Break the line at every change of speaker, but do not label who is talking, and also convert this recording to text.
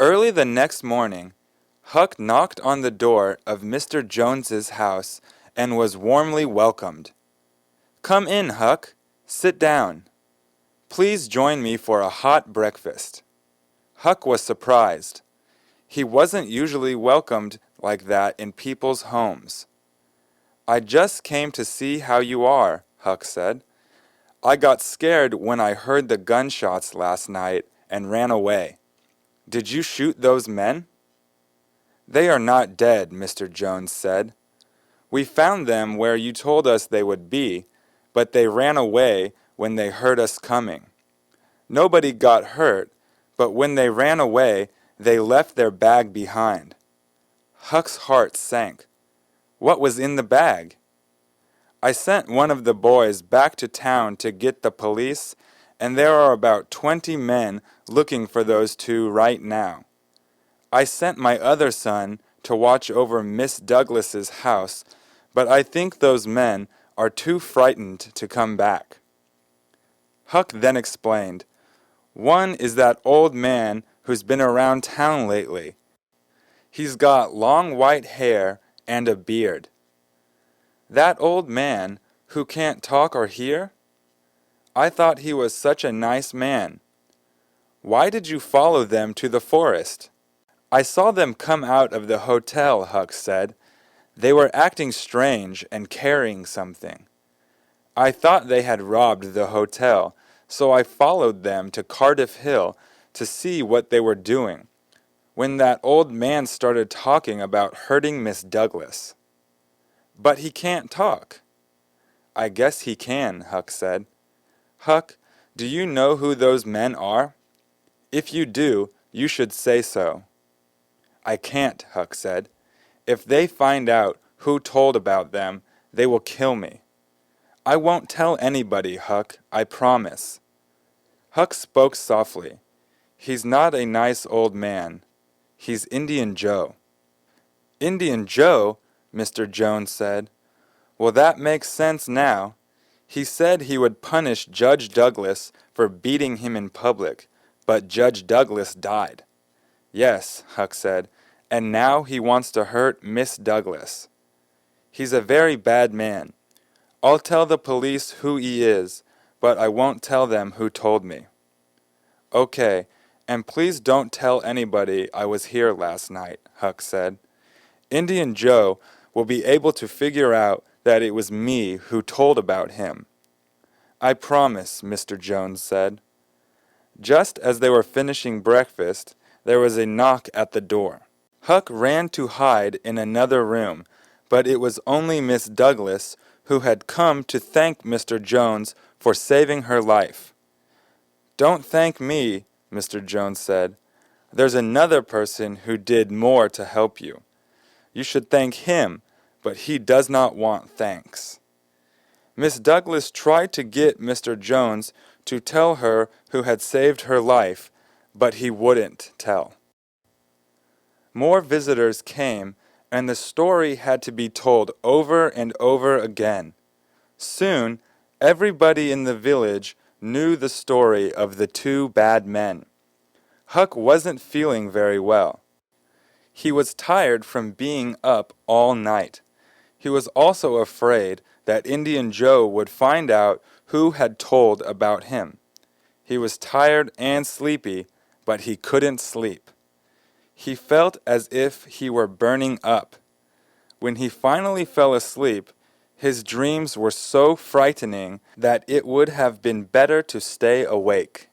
Early the next morning, Huck knocked on the door of Mr. Jones's house and was warmly welcomed. "Come in, Huck. Sit down. Please join me for a hot breakfast." Huck was surprised. He wasn't usually welcomed like that in people's homes. "I just came to see how you are," Huck said. "I got scared when I heard the gunshots last night and ran away. Did you shoot those men?" "They are not dead," Mr. Jones said. "We found them where you told us they would be, but they ran away when they heard us coming. Nobody got hurt, but when they ran away, they left their bag behind." Huck's heart sank. What was in the bag? "I sent one of the boys back to town to get the police, and there are about 20 men looking for those two right now. I sent my other son to watch over Miss Douglas's house, but I think those men are too frightened to come back." Huck then explained, "One is that old man who's been around town lately. He's got long white hair and a beard." "That old man who can't talk or hear? I thought he was such a nice man. Why did you follow them to the forest?" "I saw them come out of the hotel," Huck said. "They were acting strange and carrying something. I thought they had robbed the hotel, so I followed them to Cardiff Hill to see what they were doing, when that old man started talking about hurting Miss Douglas." "But he can't talk." "I guess he can," Huck said. "Huck, do you know who those men are? If you do, you should say so." "I can't," Huck said. "If they find out who told about them, they will kill me." "I won't tell anybody, Huck, I promise." Huck spoke softly. "He's not a nice old man. He's Indian Joe." "Indian Joe?" Mr. Jones said. "Well, that makes sense now. He said he would punish Judge Douglas for beating him in public, but Judge Douglas died." "Yes," Huck said, "and now he wants to hurt Miss Douglas. He's a very bad man. I'll tell the police who he is, but I won't tell them who told me." "Okay, and please don't tell anybody I was here last night," Huck said. "Indian Joe will be able to figure out that it was me who told about him." "I promise," Mr. Jones said. Just as they were finishing breakfast, there was a knock at the door. Huck ran to hide in another room, but it was only Miss Douglas, who had come to thank Mr. Jones for saving her life. "Don't thank me," Mr. Jones said. "There's another person who did more to help you. You should thank him, but he does not want thanks." Miss Douglas tried to get Mr. Jones to tell her who had saved her life, but he wouldn't tell. More visitors came, and the story had to be told over and over again. Soon, everybody in the village knew the story of the two bad men. Huck wasn't feeling very well. He was tired from being up all night. He was also afraid that Indian Joe would find out who had told about him. He was tired and sleepy, but he couldn't sleep. He felt as if he were burning up. When he finally fell asleep, his dreams were so frightening that it would have been better to stay awake.